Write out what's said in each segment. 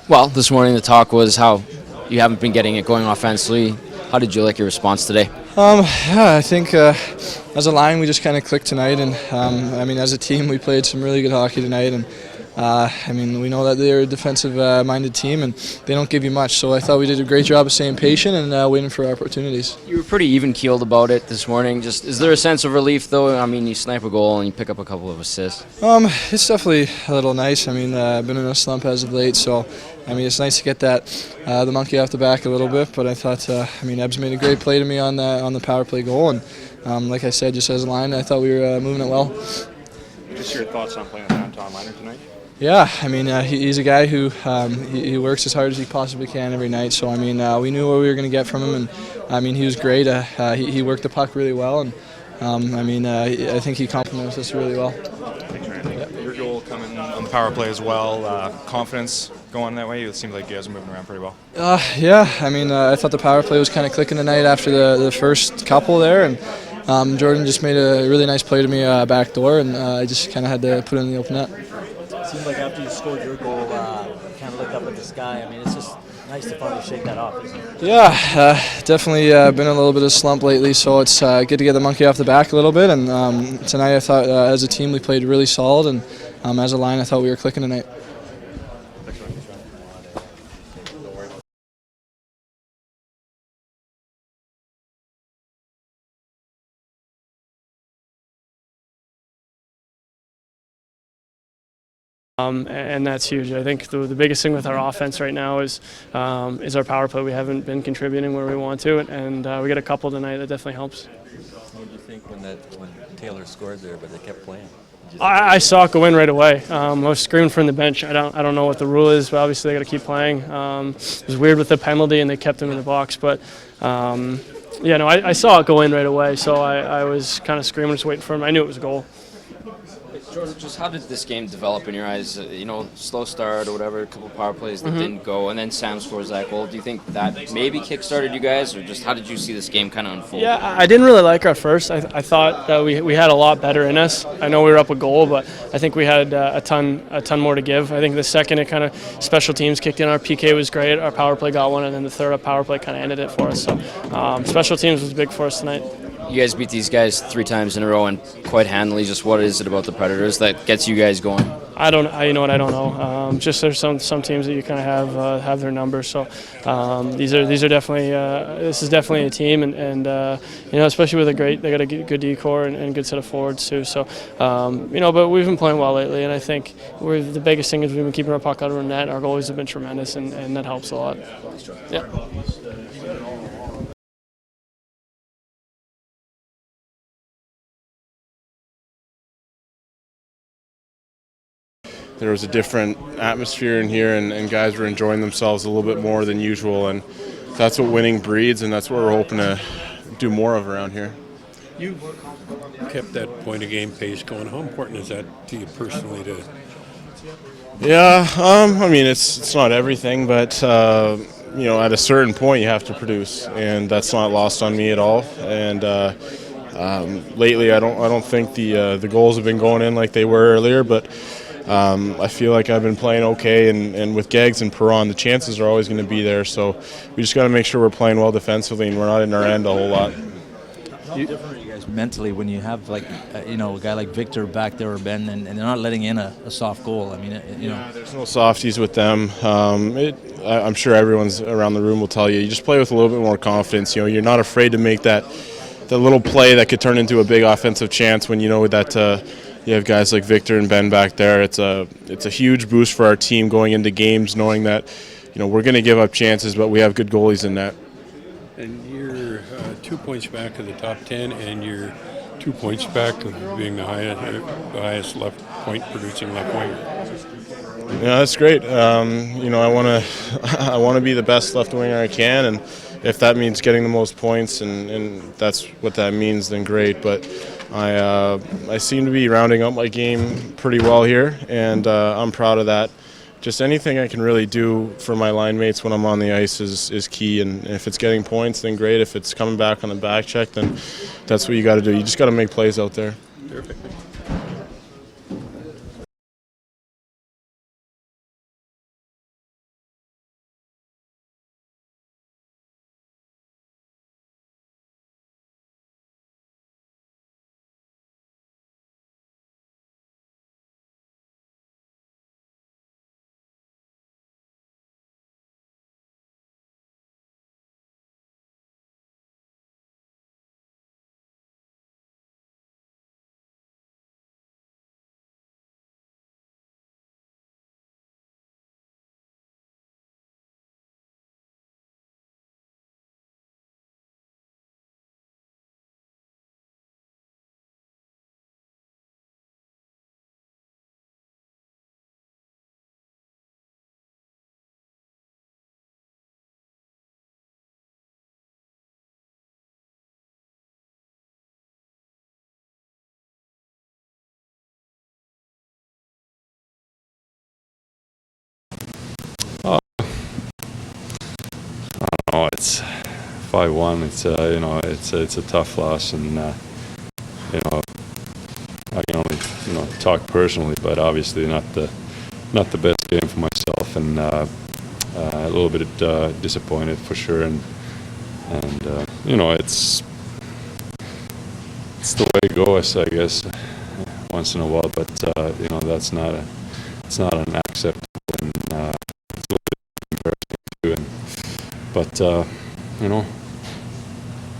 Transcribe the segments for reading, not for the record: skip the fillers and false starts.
Well, this morning the talk was how you haven't been getting it going offensively. How did you like your response today? Yeah, I think as a line we just kind of clicked tonight, and I mean as a team we played some really good hockey tonight, and I mean we know that they're a defensive-minded team and they don't give you much. So I thought we did a great job of staying patient and waiting for opportunities. You were pretty even keeled about it this morning. Just is there a sense of relief though? I mean, you snipe a goal and you pick up a couple of assists. It's definitely a little nice. I mean, I've been in a slump as of late, so I mean it's nice to get that the monkey off the back a little bit. But I thought, I mean, Ebbs made a great play to me on the power play goal, and like I said, just as a line, I thought we were moving it well. Just your thoughts on playing with Anton Liner tonight? Yeah, I mean, he's a guy who he works as hard as he possibly can every night. So I mean, we knew what we were going to get from him, and I mean, he was great. He worked the puck really well, and I mean, I think he compliments us really well. Thanks, Randy. Yeah. Your goal coming on the power play as well. Confidence going that way. It seems like you guys are moving around pretty well. Yeah, I mean, I thought the power play was kind of clicking tonight after the first couple there, and Jordan just made a really nice play to me back door, and I just kind of had to put it in the open net. It seemed like after you scored your goal, you kind of looked up at the sky. I mean, it's just nice to finally shake that off, isn't it? Yeah, definitely been in a little bit of slump lately, so it's good to get the monkey off the back a little bit. And tonight I thought as a team we played really solid, and as a line I thought we were clicking tonight. And that's huge. I think the biggest thing with our offense right now is our power play. We haven't been contributing where we want to, and we got a couple tonight that definitely helps. What did you think when Taylor scored there, but they kept playing? I saw it go in right away. I was screaming from the bench. I don't know what the rule is, but obviously they got to keep playing. It was weird with the penalty, and they kept him in the box. But yeah, no, I saw it go in right away, so I was kind of screaming, just waiting for him. I knew it was a goal. Jordan, just how did this game develop in your eyes? You know, slow start or whatever, a couple power plays that didn't go, and then Sam scores that goal. Do you think that maybe kick-started you guys, or just how did you see this game kind of unfold? Yeah, I didn't really like our first. I thought that we had a lot better in us. I know we were up a goal, but I think we had a ton more to give. I think the second it kind of special teams kicked in. Our PK was great. Our power play got one, and then the third power play kind of ended it for us. So special teams was big for us tonight. You guys beat these guys 3 times in a row and quite handily. Just what is it about the Predators that gets you guys going? You know what? I don't know. Just there's some teams that you kind of have their numbers. So these are definitely this is definitely a team, and you know, especially with they got a good decor and good set of forwards too. So you know, but we've been playing well lately, and I think the biggest thing is we've been keeping our puck out of the net. Our goalies have been tremendous, and that helps a lot. Yeah. There was a different atmosphere in here, and guys were enjoying themselves a little bit more than usual, and that's what winning breeds, and that's what we're hoping to do more of around here. You've kept that point of game pace going. How important is that to you personally? Yeah, I mean it's not everything, but you know, at a certain point you have to produce, and that's not lost on me at all. And lately I don't think the goals have been going in like they were earlier, but I feel like I've been playing okay, and with Gags and Perron, the chances are always going to be there. So we just got to make sure we're playing well defensively and we're not in our end a whole lot. How different are you guys mentally when you have like you know, a guy like Victor back there or Ben, and they're not letting in a soft goal? I mean, you know, yeah, there's no softies with them. I'm sure everyone's around the room will tell you. You just play with a little bit more confidence. You know, you're not afraid to make that little play that could turn into a big offensive chance when you know that. You have guys like Victor and Ben back there. It's a huge boost for our team going into games, knowing that, you know, we're going to give up chances, but we have good goalies in net. And you're 2 points back of the top 10, and you're 2 points back of being the highest left point producing left winger. Yeah, that's great. You know, I want to be the best left winger I can, and if that means getting the most points, and that's what that means, then great. But I seem to be rounding up my game pretty well here, and I'm proud of that. Just anything I can really do for my line mates when I'm on the ice is key, and if it's getting points, then great. If it's coming back on the back check, then that's what you got to do. You just got to make plays out there. Perfect. know, it's 5-1. It's you know, it's a tough loss, and you know, I can only talk personally, but obviously not the best game for myself, and a little bit disappointed for sure, and you know, it's the way it goes, I guess, once in a while, but you know, it's not an acceptable, and it's a little bit embarrassing too, but you know,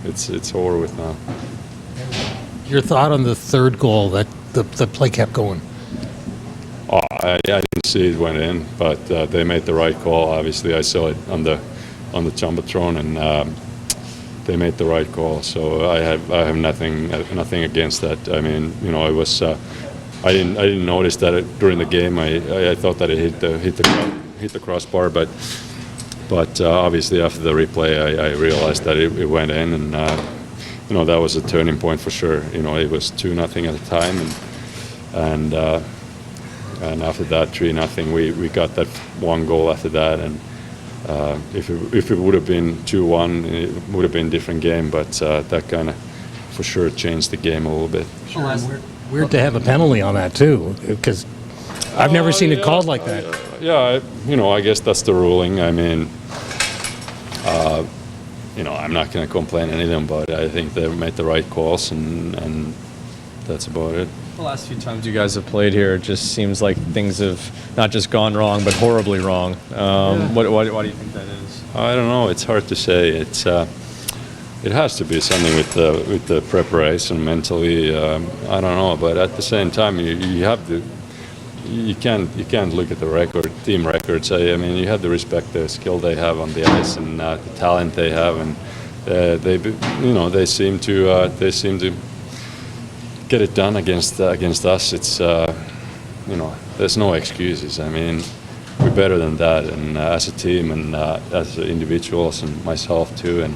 it's over with now. Your thought on the third goal, that the play kept going? Oh, I didn't see it went in, but they made the right call. Obviously, I saw it on the jumbotron, and they made the right call. So I have nothing against that. I mean, you know, it was I didn't notice that during the game. I thought that it hit the crossbar, but obviously after the replay, I realized that it went in, and you know, that was a turning point for sure. You know, it was 2-0 at the time, and after that 3-0, we got that one goal after that, and if it would have been 2-1, it would have been a different game. But that kind of for sure changed the game a little bit. Weird to have a penalty on that too, because I've never seen it called like that. Yeah, you know, I guess that's the ruling. I mean, you know, I'm not going to complain anything, but I think they made the right calls, and that's about it. The last few times you guys have played here, it just seems like things have not just gone wrong, but horribly wrong. Why do you think that is? I don't know. It's hard to say. It has to be something with the preparation mentally. I don't know, but at the same time, you have to. You can't look at the team records. I mean, you have to respect the skill they have on the ice, and the talent they have, and they seem to get it done against us. It's you know, there's no excuses. I mean, we're better than that, and as a team, and as individuals, and myself too, and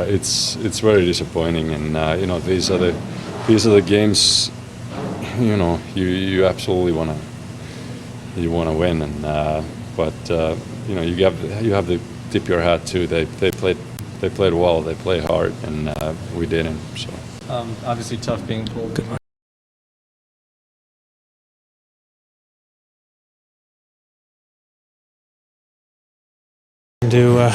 it's very disappointing. And you know, these are the games. You know, you absolutely want to win, and but you know, you have to tip your hat too. They played well, they played hard, and we didn't. So Obviously tough being pulled. Do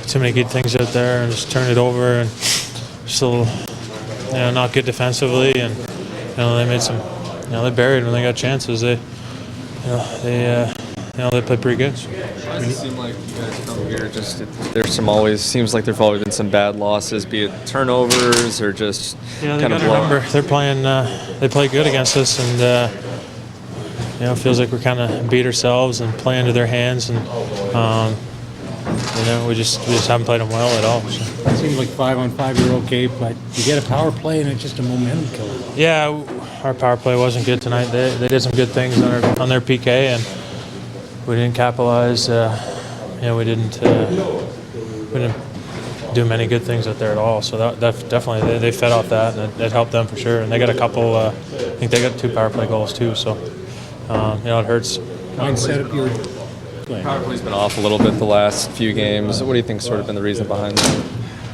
too many good things out there and just turn it over, and still, you know, not good defensively, and you know, they made some, you know, they buried when they got chances. They played pretty good. Why does it seem like you guys come here seems like there've always been some bad losses, be it turnovers or just kind of blow? They're playing. They play good against us, and you know, it feels like we're kind of beat ourselves and play into their hands, and you know, we just haven't played them well at all. So. It seems like 5-on-5 you're okay, but you get a power play and it's just a momentum killer. Yeah, our power play wasn't good tonight. They did some good things on their PK, and we didn't capitalize. You know, we didn't do many good things out there at all. So that definitely they fed off that, and it helped them for sure. And they got a couple. I think they got 2 power play goals too. So you know, it hurts. Mindset of your Power play's been off a little bit the last few games. What do you think's sort of been the reason behind that?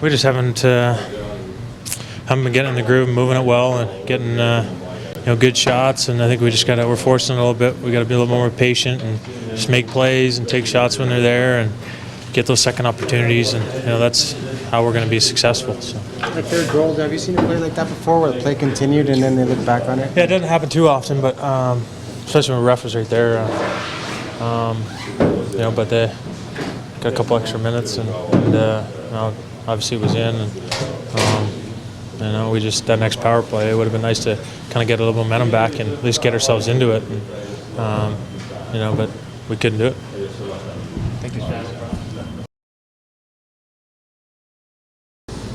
We just haven't been getting in the groove, moving it well, and getting you know, good shots. And I think we're forcing it a little bit. We got to be a little more patient and just make plays and take shots when they're there and get those second opportunities. And you know, that's how we're going to be successful. So. The third goal, have you seen a play like that before, where the play continued and then they look back on it? Yeah, it doesn't happen too often, but especially when the ref was right there. You know, but they got a couple extra minutes, and you know, obviously it was in, and you know, we just, that next power play, it would have been nice to kind of get a little momentum back and at least get ourselves into it, and you know, but we couldn't do it. Thank you.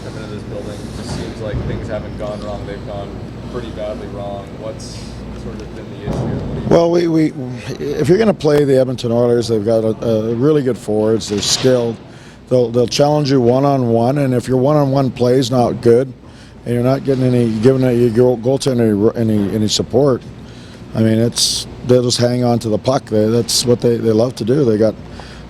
Coming into this building, it just seems like things haven't gone wrong. They've gone pretty badly wrong. What's sort of been the issue? Well, we if you're going to play the Edmonton Oilers, they've got a really good forwards. They're skilled. They'll challenge you one-on-one, and if your one-on-one play is not good, and you're not giving your goaltender any support, I mean, they'll just hang on to the puck. That's what they love to do. They got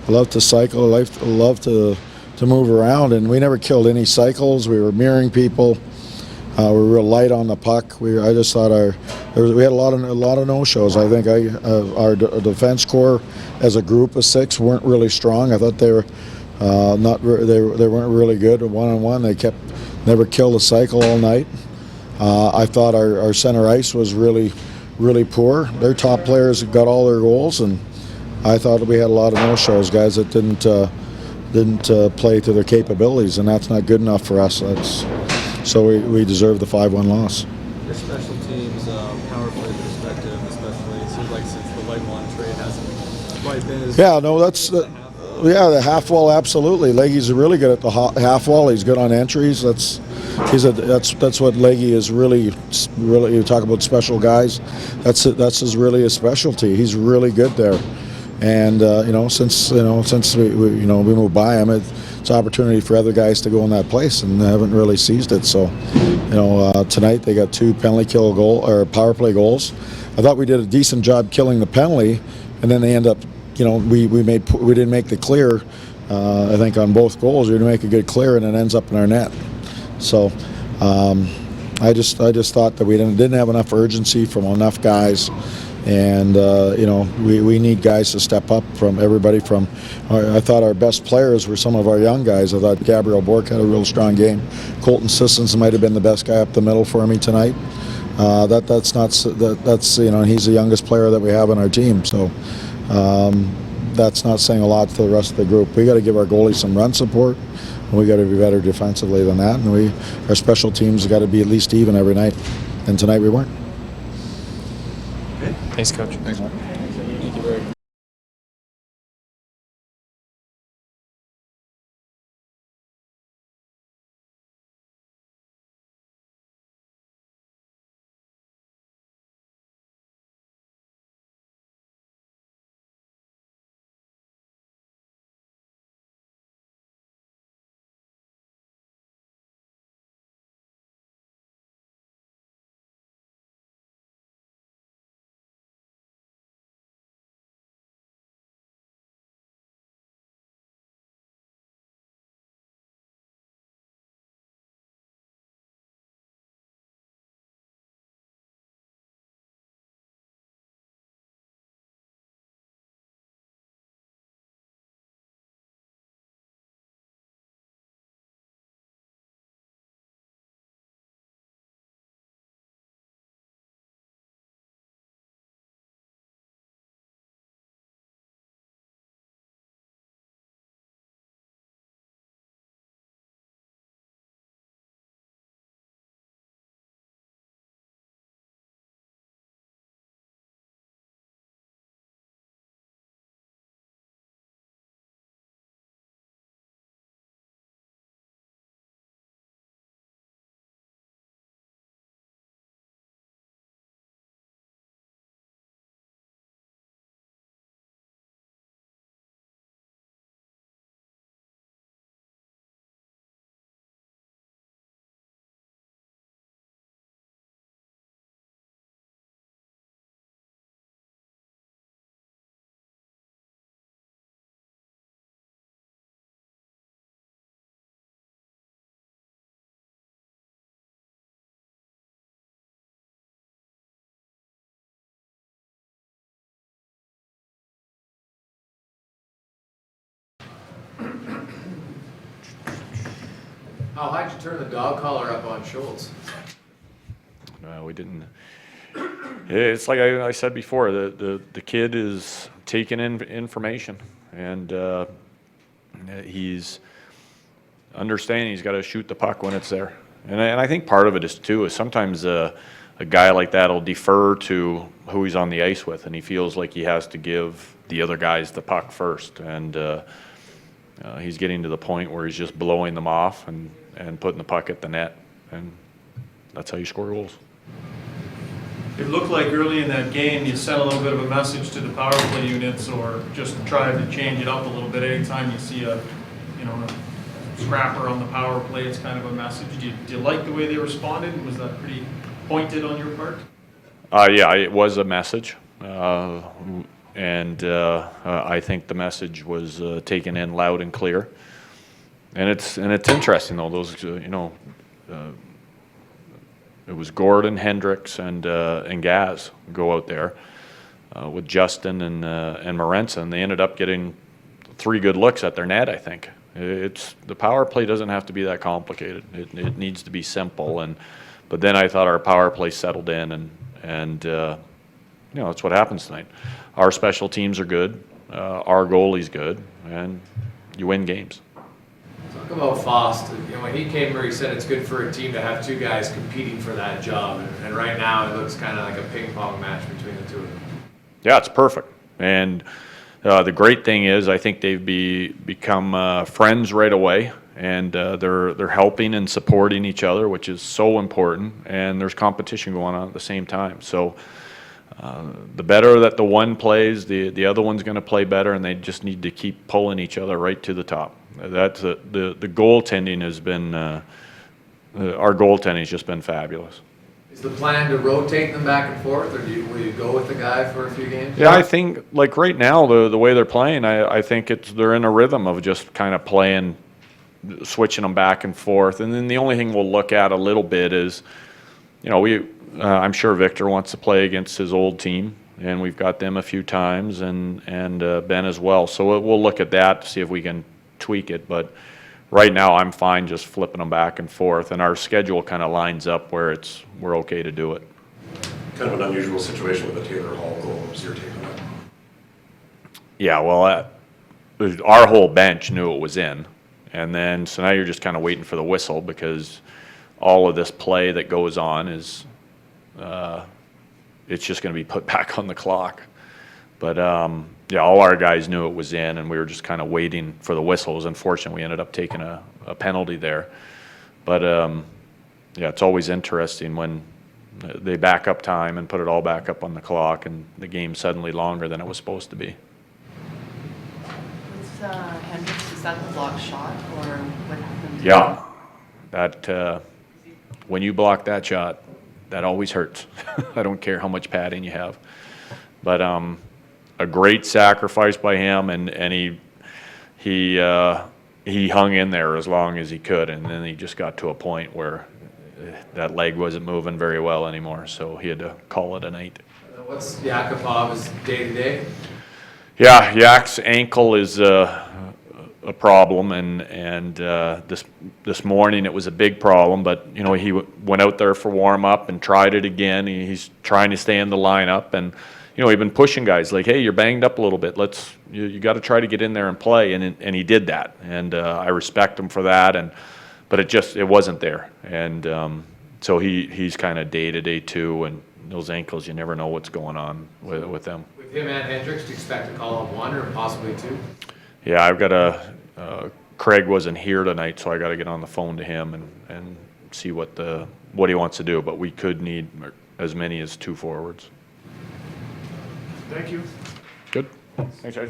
love to cycle, love to move around, and we never killed any cycles. We were mirroring people. We were real light on the puck. I just thought we had a lot of no-shows. I think our defense core as a group of 6 weren't really strong. I thought they were they weren't really good one-on-one. They never killed a cycle all night. I thought our center ice was really poor. Their top players got all their goals, and I thought we had a lot of no-shows, guys that didn't play to their capabilities, and that's not good enough for us. So we deserve the 5-1 loss. Your special teams, power play perspective, especially, it seems like since the Legwand trade hasn't quite been as... Yeah, no, the half wall, absolutely. Leggy's really good at the half wall. He's good on entries. That's what Leggy is really. You talk about special guys. That's his really a specialty. He's really good there. And since we moved by him, it's an opportunity for other guys to go in that place, and they haven't really seized it. So, tonight they got 2 penalty kill power play goals. I thought we did a decent job killing the penalty, and then they end up. We didn't make the clear. I think on both goals, we didn't make a good clear, and it ends up in our net. So, I just thought that we didn't have enough urgency from enough guys. And we need guys to step up from everybody. I thought our best players were some of our young guys. I thought Gabriel Bourque had a real strong game. Colton Sissons might have been the best guy up the middle for me tonight. He's the youngest player that we have on our team. So that's not saying a lot to the rest of the group. We got to give our goalie some run support. And we got to be better defensively than that. And our special teams got to be at least even every night. And tonight we weren't. Thanks, Coach. Thanks, Mark. Thank you very much. How high did you turn the dog collar up on Schultz? We didn't. It's like I said before. The kid is taking in information, and he's understanding he's got to shoot the puck when it's there. And I think part of it is sometimes a guy like that will defer to who he's on the ice with, and he feels like he has to give the other guys the puck first. And he's getting to the point where he's just blowing them off and putting the puck at the net, and that's how you score goals. It looked like early in that game you sent a little bit of a message to the power play units, or just tried to change it up a little bit. Anytime you see a scrapper on the power play, it's kind of a message. Do you like the way they responded? Was that pretty pointed on your part? Yeah, it was a message. I think the message was taken in loud and clear. And it's interesting though, those it was Gordon, Hendricks, and Gaz go out there with Justin and Morenza, and they ended up getting 3 good looks at their net. I think the power play doesn't have to be that complicated. It needs to be simple. But then I thought our power play settled in, and that's what happens tonight. Our special teams are good, our goalie's good, and you win games. Talk about Fost. When he came here, he said it's good for a team to have 2 guys competing for that job. And right now, it looks kind of like a ping pong match between the 2 of them. Yeah, it's perfect. And the great thing is, I think they've become friends right away, and they're helping and supporting each other, which is so important. And there's competition going on at the same time. So the better that the one plays, the other one's going to play better, and they just need to keep pulling each other right to the top. That's the goaltending has been our goaltending has just been fabulous. Is the plan to rotate them back and forth, or will you go with the guy for a few games? Yeah, I think like right now the way they're playing, I think they're in a rhythm of just kind of playing, switching them back and forth. And then the only thing we'll look at a little bit is, I'm sure Victor wants to play against his old team, and we've got them a few times, and Ben as well. So we'll look at that to see if we can tweak it. But right now I'm fine just flipping them back and forth, and our schedule kind of lines up where we're okay to do it. Kind of an unusual situation with the Taylor Hall goal. What was your take on that? Yeah, well, our whole bench knew it was in, and then so now you're just kind of waiting for the whistle, because all of this play that goes on is it's just going to be put back on the clock. But yeah, all our guys knew it was in, and we were just kind of waiting for the whistle. It was unfortunate we ended up taking a penalty there. But yeah, it's always interesting when they back up time and put it all back up on the clock, and the game's suddenly longer than it was supposed to be. Hendricks, is that the block shot, or what happened? Yeah, that when you block that shot, that always hurts. I don't care how much padding you have. But a great sacrifice by him, and he hung in there as long as he could, and then he just got to a point where that leg wasn't moving very well anymore, so he had to call it a night. What's Yakupov's day-to-day? Yeah, Yak's ankle is a problem, and this morning it was a big problem. But he went out there for warm up and tried it again. He's trying to stay in the lineup, and he's been pushing guys like, hey, you're banged up a little bit. You got to try to get in there and play, and he did that, and I respect him for that. But it wasn't there, and so he's kind of day-to-day too, and those ankles, you never know what's going on with them. With him and Hendricks, do you expect to call up 1 or possibly 2? Yeah, I've got Craig wasn't here tonight, so I got to get on the phone to him and see what he wants to do. But we could need as many as 2 forwards. Thank you. Good. Thanks, guys.